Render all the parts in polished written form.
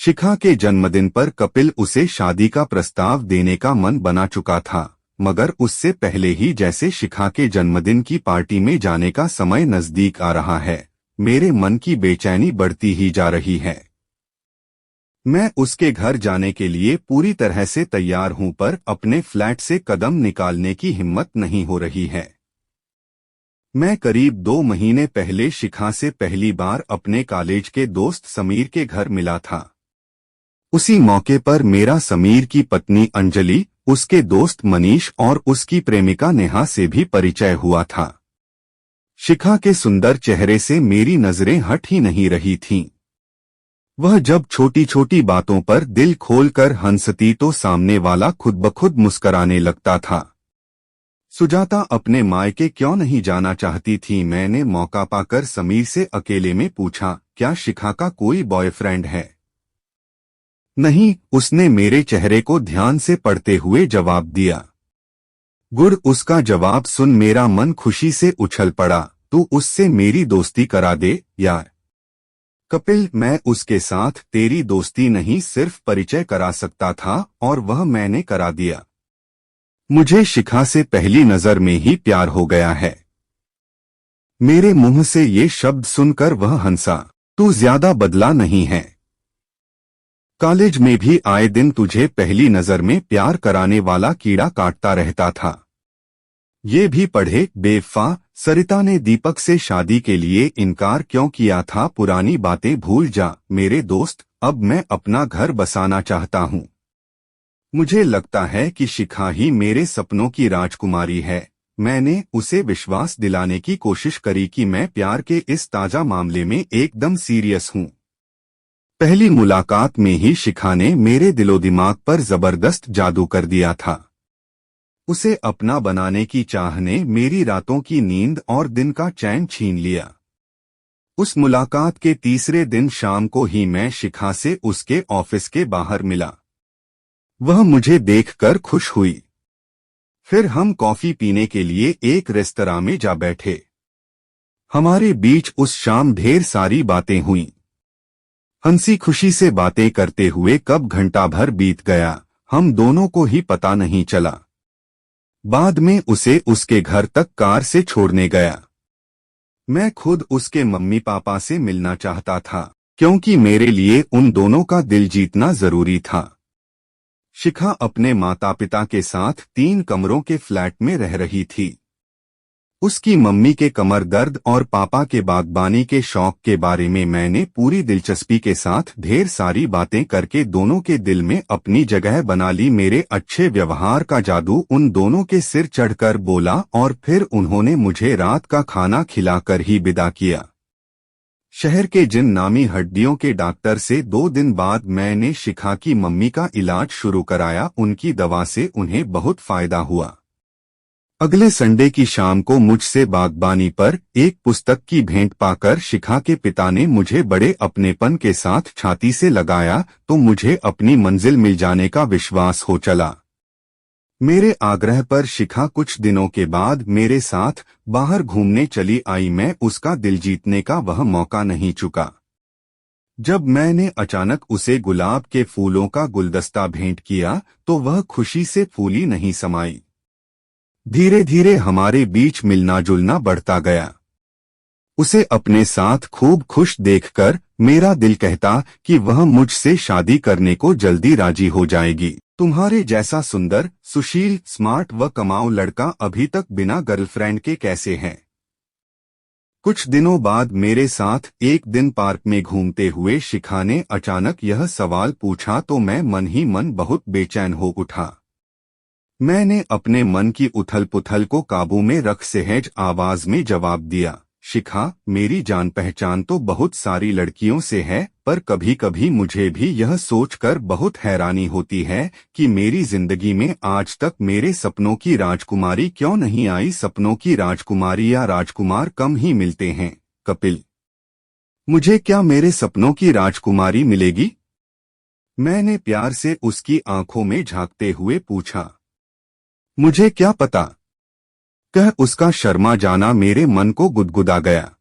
शिखा के जन्मदिन पर कपिल उसे शादी का प्रस्ताव देने का मन बना चुका था, मगर उससे पहले ही जैसे शिखा के जन्मदिन की पार्टी में जाने का समय नजदीक आ रहा है, मेरे मन की बेचैनी बढ़ती ही जा रही है। मैं उसके घर जाने के लिए पूरी तरह से तैयार हूं, पर अपने फ्लैट से कदम निकालने की हिम्मत नहीं हो रही है। मैं करीब 2 महीने पहले शिखा से पहली बार अपने कॉलेज के दोस्त समीर के घर मिला था। उसी मौके पर मेरा समीर की पत्नी अंजलि, उसके दोस्त मनीष और उसकी प्रेमिका नेहा से भी परिचय हुआ था। शिखा के सुंदर चेहरे से मेरी नजरें हट ही नहीं रही थीं। वह जब छोटी छोटी बातों पर दिल खोलकर हंसती तो सामने वाला खुद ब खुद मुस्कराने लगता था। सुजाता अपने मायके क्यों नहीं जाना चाहती थी। मैंने मौका पाकर समीर से अकेले में पूछा, क्या शिखा का कोई बॉयफ्रेंड है? नहीं, उसने मेरे चेहरे को ध्यान से पढ़ते हुए जवाब दिया। गुड, उसका जवाब सुन मेरा मन खुशी से उछल पड़ा। तू उससे मेरी दोस्ती करा दे यार। कपिल, मैं उसके साथ तेरी दोस्ती नहीं सिर्फ परिचय करा सकता था, और वह मैंने करा दिया। मुझे शिखा से पहली नजर में ही प्यार हो गया है। मेरे मुंह से ये शब्द सुनकर वह हंसा। तू ज्यादा बदला नहीं है। कॉलेज में भी आए दिन तुझे पहली नजर में प्यार कराने वाला कीड़ा काटता रहता था। ये भी पढ़े बेवफा, सरिता ने दीपक से शादी के लिए इनकार क्यों किया था? पुरानी बातें भूल जा मेरे दोस्त, अब मैं अपना घर बसाना चाहता हूँ। मुझे लगता है कि शिखा ही मेरे सपनों की राजकुमारी है। मैंने उसे विश्वास दिलाने की कोशिश करी कि मैं प्यार के इस ताजा मामले में एकदम सीरियस हूँ। पहली मुलाकात में ही शिखा ने मेरे दिलो दिमाग पर जबरदस्त जादू कर दिया था। उसे अपना बनाने की चाह ने मेरी रातों की नींद और दिन का चैन छीन लिया। उस मुलाकात के तीसरे दिन शाम को ही मैं शिखा से उसके ऑफिस के बाहर मिला। वह मुझे देखकर खुश हुई। फिर हम कॉफी पीने के लिए एक रेस्तरां में जा बैठे। हमारे बीच उस शाम ढेर सारी बातें हुईं। हंसी खुशी से बातें करते हुए कब घंटा भर बीत गया, हम दोनों को ही पता नहीं चला। बाद में उसे उसके घर तक कार से छोड़ने गया। मैं खुद उसके मम्मी पापा से मिलना चाहता था, क्योंकि मेरे लिए उन दोनों का दिल जीतना जरूरी था। शिखा अपने माता पिता के साथ 3 कमरों के फ्लैट में रह रही थी। उसकी मम्मी के कमर दर्द और पापा के बागबानी के शौक के बारे में मैंने पूरी दिलचस्पी के साथ ढेर सारी बातें करके दोनों के दिल में अपनी जगह बना ली। मेरे अच्छे व्यवहार का जादू उन दोनों के सिर चढ़कर बोला और फिर उन्होंने मुझे रात का खाना खिलाकर ही विदा किया। शहर के जिन नामी हड्डियों के डॉक्टर से 2 दिन बाद मैंने शिखा की मम्मी का इलाज शुरू कराया। उनकी दवा से उन्हें बहुत फायदा हुआ। अगले संडे की शाम को मुझसे बागबानी पर एक पुस्तक की भेंट पाकर शिखा के पिता ने मुझे बड़े अपनेपन के साथ छाती से लगाया तो मुझे अपनी मंजिल मिल जाने का विश्वास हो चला। मेरे आग्रह पर शिखा कुछ दिनों के बाद मेरे साथ बाहर घूमने चली आई। मैं उसका दिल जीतने का वह मौका नहीं चुका। जब मैंने अचानक उसे गुलाब के फूलों का गुलदस्ता भेंट किया तो वह खुशी से फूली नहीं समाई। धीरे धीरे हमारे बीच मिलना जुलना बढ़ता गया। उसे अपने साथ खूब खुश देखकर मेरा दिल कहता कि वह मुझसे शादी करने को जल्दी राजी हो जाएगी। तुम्हारे जैसा सुंदर, सुशील, स्मार्ट व कमाऊ लड़का अभी तक बिना गर्लफ्रेंड के कैसे है? कुछ दिनों बाद मेरे साथ एक दिन पार्क में घूमते हुए शिखा ने अचानक यह सवाल पूछा तो मैं मन ही मन बहुत बेचैन हो उठा। मैंने अपने मन की उथल पुथल को काबू में रख सहज आवाज में जवाब दिया, शिखा, मेरी जान पहचान तो बहुत सारी लड़कियों से है, पर कभी कभी मुझे भी यह सोचकर बहुत हैरानी होती है कि मेरी जिंदगी में आज तक मेरे सपनों की राजकुमारी क्यों नहीं आई। सपनों की राजकुमारी या राजकुमार कम ही मिलते हैं कपिल। मुझे क्या मेरे सपनों की राजकुमारी मिलेगी? मैंने प्यार से उसकी आंखों में झांकते हुए पूछा। मुझे क्या पता, कह उसका शर्मा जाना मेरे मन को गुदगुदा गया।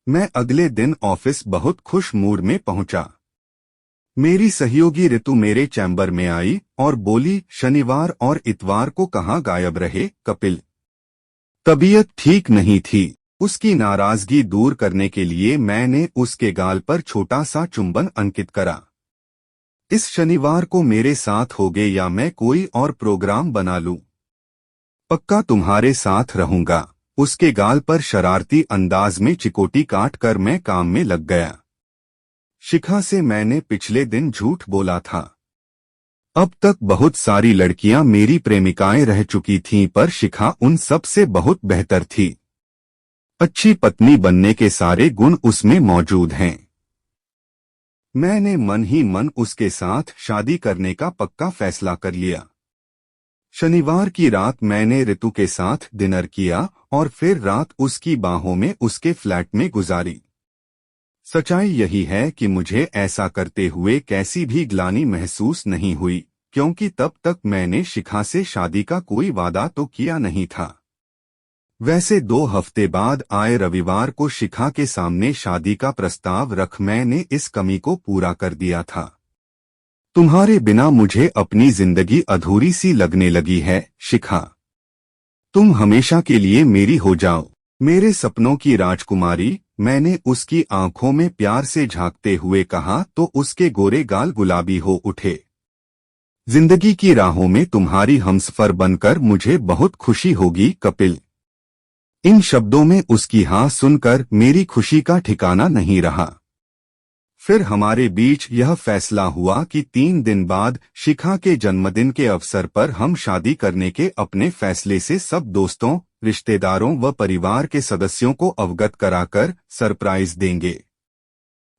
मैं अगले दिन ऑफिस बहुत खुश मूड में पहुंचा। मेरी सहयोगी ऋतु मेरे चैम्बर में आई और बोली, शनिवार और इतवार को कहाँ गायब रहे कपिल? तबीयत ठीक नहीं थी। उसकी नाराजगी दूर करने के लिए मैंने उसके गाल पर छोटा सा चुंबन अंकित करा। इस शनिवार को मेरे साथ होगे या मैं कोई और प्रोग्राम बना लूं? पक्का तुम्हारे साथ रहूंगा। उसके गाल पर शरारती अंदाज में चिकोटी काट कर मैं काम में लग गया। शिखा से मैंने पिछले दिन झूठ बोला था। अब तक बहुत सारी लड़कियां मेरी प्रेमिकाएं रह चुकी थीं, पर शिखा उन सब से बहुत बेहतर थी। अच्छी पत्नी बनने के सारे गुण उसमें मौजूद हैं। मैंने मन ही मन उसके साथ शादी करने का पक्का फैसला कर लिया। शनिवार की रात मैंने ऋतु के साथ डिनर किया और फिर रात उसकी बाहों में उसके फ्लैट में गुजारी। सच्चाई यही है कि मुझे ऐसा करते हुए कैसी भी ग्लानि महसूस नहीं हुई, क्योंकि तब तक मैंने शिखा से शादी का कोई वादा तो किया नहीं था। वैसे 2 हफ्ते बाद आए रविवार को शिखा के सामने शादी का प्रस्ताव रख मैंने इस कमी को पूरा कर दिया था। तुम्हारे बिना मुझे अपनी जिंदगी अधूरी सी लगने लगी है शिखा। तुम हमेशा के लिए मेरी हो जाओ, मेरे सपनों की राजकुमारी। मैंने उसकी आंखों में प्यार से झांकते हुए कहा तो उसके गोरे गाल गुलाबी हो उठे। जिंदगी की राहों में तुम्हारी हमसफर बनकर मुझे बहुत खुशी होगी कपिल। इन शब्दों में उसकी हाँ सुनकर मेरी खुशी का ठिकाना नहीं रहा। फिर हमारे बीच यह फैसला हुआ कि 3 दिन बाद शिखा के जन्मदिन के अवसर पर हम शादी करने के अपने फैसले से सब दोस्तों, रिश्तेदारों व परिवार के सदस्यों को अवगत कराकर सरप्राइज देंगे।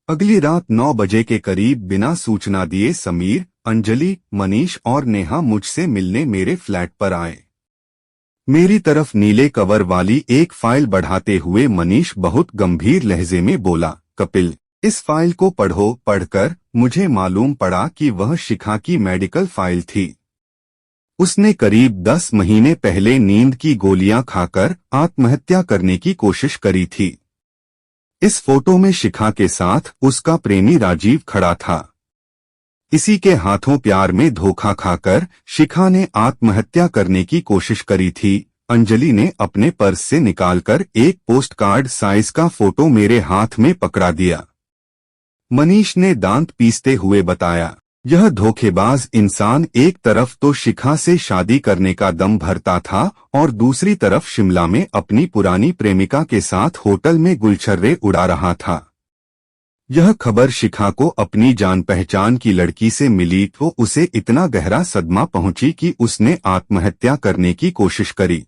अगली रात 9 बजे के करीब बिना सूचना दिए समीर, अंजलि, मनीष और नेहा मुझसे मिलने मेरे फ्लैट पर आए। मेरी तरफ नीले कवर वाली एक फाइल बढ़ाते हुए मनीष बहुत गंभीर लहजे में बोला, कपिल, इस फाइल को पढ़ो। पढ़कर मुझे मालूम पड़ा कि वह शिखा की मेडिकल फाइल थी। उसने करीब 10 महीने पहले नींद की गोलियां खाकर आत्महत्या करने की कोशिश करी थी। इस फोटो में शिखा के साथ उसका प्रेमी राजीव खड़ा था। इसी के हाथों प्यार में धोखा खाकर शिखा ने आत्महत्या करने की कोशिश करी थी। अंजलि ने अपने पर्स से निकालकर एक पोस्ट कार्ड साइज का फोटो मेरे हाथ में पकड़ा दिया। मनीष ने दांत पीसते हुए बताया, यह धोखेबाज इंसान एक तरफ तो शिखा से शादी करने का दम भरता था और दूसरी तरफ शिमला में अपनी पुरानी प्रेमिका के साथ होटल में गुलछर्रे उड़ा रहा था। यह खबर शिखा को अपनी जान पहचान की लड़की से मिली तो उसे इतना गहरा सदमा पहुंची कि उसने आत्महत्या करने की कोशिश करी।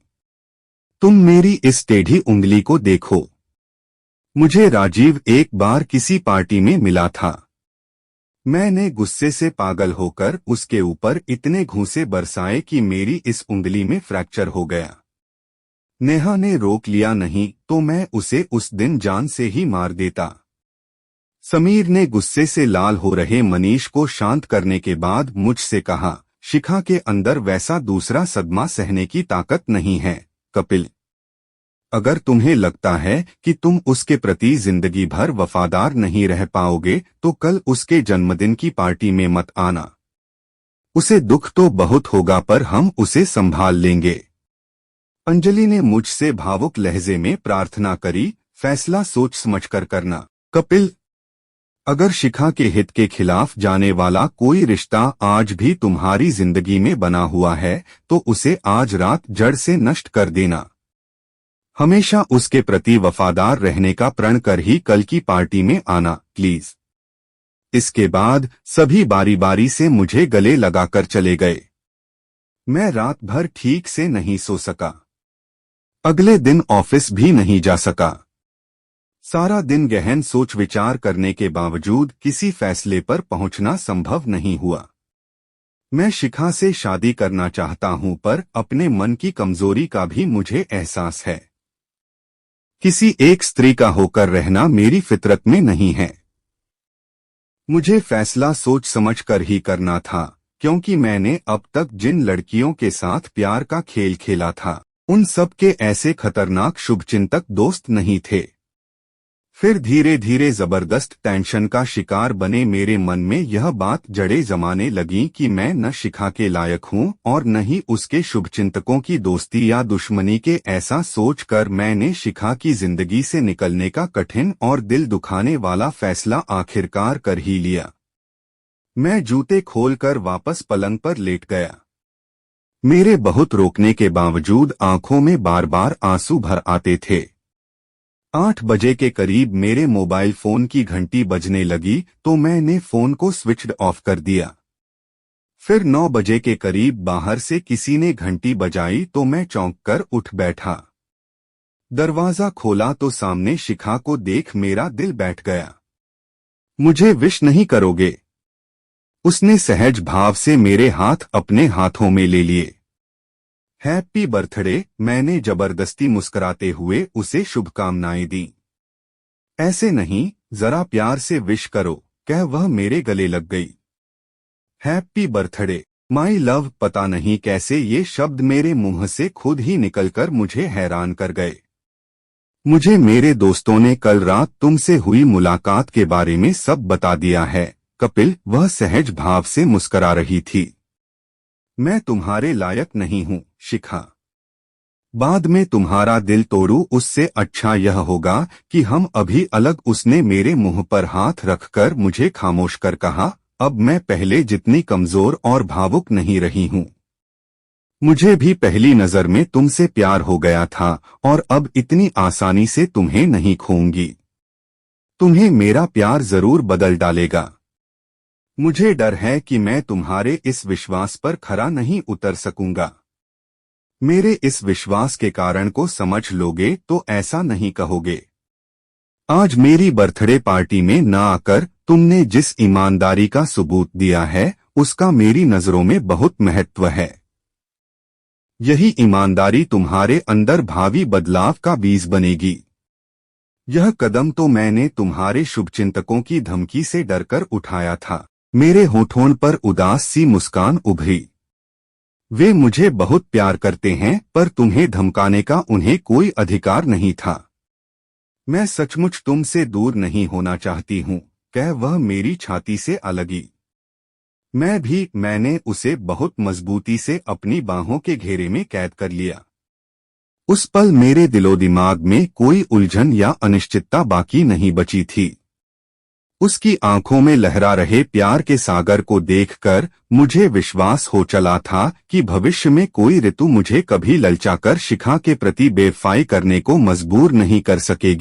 तुम मेरी इस टेढ़ी उंगली को देखो। मुझे राजीव एक बार किसी पार्टी में मिला था। मैंने गुस्से से पागल होकर उसके ऊपर इतने घूंसे बरसाए कि मेरी इस उंगली में फ्रैक्चर हो गया। नेहा ने रोक लिया, नहीं तो मैं उसे उस दिन जान से ही मार देता। समीर ने गुस्से से लाल हो रहे मनीष को शांत करने के बाद मुझसे कहा, शिखा के अंदर वैसा दूसरा सदमा सहने की ताकत नहीं है कपिल। अगर तुम्हें लगता है कि तुम उसके प्रति जिंदगी भर वफादार नहीं रह पाओगे तो कल उसके जन्मदिन की पार्टी में मत आना। उसे दुख तो बहुत होगा पर हम उसे संभाल लेंगे। अंजलि ने मुझसे भावुक लहजे में प्रार्थना करी, फैसला सोच समझकर करना कपिल। अगर शिखा के हित के खिलाफ जाने वाला कोई रिश्ता आज भी तुम्हारी जिंदगी में बना हुआ है तो उसे आज रात जड़ से नष्ट कर देना। हमेशा उसके प्रति वफादार रहने का प्रण कर ही कल की पार्टी में आना प्लीज। इसके बाद सभी बारी बारी से मुझे गले लगाकर चले गए। मैं रात भर ठीक से नहीं सो सका। अगले दिन ऑफिस भी नहीं जा सका। सारा दिन गहन सोच विचार करने के बावजूद किसी फैसले पर पहुंचना संभव नहीं हुआ। मैं शिखा से शादी करना चाहता हूं पर अपने मन की कमजोरी का भी मुझे एहसास है। किसी एक स्त्री का होकर रहना मेरी फितरत में नहीं है। मुझे फैसला सोच समझ कर ही करना था, क्योंकि मैंने अब तक जिन लड़कियों के साथ प्यार का खेल खेला था उन सब के ऐसे खतरनाक शुभचिंतक दोस्त नहीं थे। फिर धीरे धीरे जबरदस्त टेंशन का शिकार बने मेरे मन में यह बात जड़ें जमाने लगी कि मैं न शिखा के लायक हूँ और न ही उसके शुभचिंतकों की दोस्ती या दुश्मनी के। ऐसा सोचकर मैंने शिखा की जिंदगी से निकलने का कठिन और दिल दुखाने वाला फैसला आखिरकार कर ही लिया। मैं जूते खोलकर वापस पलंग पर लेट गया। मेरे बहुत रोकने के बावजूद आंखों में बार बार आंसू भर आते थे। 8 बजे के करीब मेरे मोबाइल फोन की घंटी बजने लगी तो मैंने फोन को स्विच्ड ऑफ कर दिया। फिर 9 बजे के करीब बाहर से किसी ने घंटी बजाई तो मैं चौंक कर उठ बैठा। दरवाजा खोला तो सामने शिखा को देख मेरा दिल बैठ गया। मुझे विश नहीं करोगे? उसने सहज भाव से मेरे हाथ अपने हाथों में ले लिए। हैप्पी बर्थडे, मैंने जबरदस्ती मुस्कुराते हुए उसे शुभकामनाएं दी। ऐसे नहीं, जरा प्यार से विश करो, कह वह मेरे गले लग गई। Happy birthday my love. पता नहीं कैसे ये शब्द मेरे मुंह से खुद ही निकलकर मुझे हैरान कर गए। मुझे मेरे दोस्तों ने कल रात तुमसे हुई मुलाकात के बारे में सब बता दिया है कपिल, वह सहज भाव से मुस्कुरा रही थी। मैं तुम्हारे लायक नहीं हूँ शिखा। बाद में तुम्हारा दिल तोड़ूं उससे अच्छा यह होगा कि हम अभी अलग। उसने मेरे मुंह पर हाथ रखकर मुझे खामोश कर कहा, अब मैं पहले जितनी कमजोर और भावुक नहीं रही हूँ। मुझे भी पहली नजर में तुमसे प्यार हो गया था और अब इतनी आसानी से तुम्हें नहीं खोऊंगी। तुम्हें मेरा प्यार जरूर बदल डालेगा। मुझे डर है कि मैं तुम्हारे इस विश्वास पर खरा नहीं उतर सकूंगा। मेरे इस विश्वास के कारण को समझ लोगे तो ऐसा नहीं कहोगे। आज मेरी बर्थडे पार्टी में न आकर तुमने जिस ईमानदारी का सबूत दिया है उसका मेरी नजरों में बहुत महत्व है। यही ईमानदारी तुम्हारे अंदर भावी बदलाव का बीज बनेगी। यह कदम तो मैंने तुम्हारे शुभचिंतकों की धमकी से डरकर उठाया था। मेरे होठों पर उदास सी मुस्कान उभरी। वे मुझे बहुत प्यार करते हैं पर तुम्हें धमकाने का उन्हें कोई अधिकार नहीं था। मैं सचमुच तुमसे दूर नहीं होना चाहती हूँ, कह वह मेरी छाती से अलगी। मैंने उसे बहुत मजबूती से अपनी बाहों के घेरे में कैद कर लिया। उस पल मेरे दिलो दिमाग में कोई उलझन या अनिश्चितता बाकी नहीं बची थी। उसकी आंखों में लहरा रहे प्यार के सागर को देखकर मुझे विश्वास हो चला था कि भविष्य में कोई ऋतु मुझे कभी ललचाकर शिखा के प्रति बेवफाई करने को मजबूर नहीं कर सकेगी।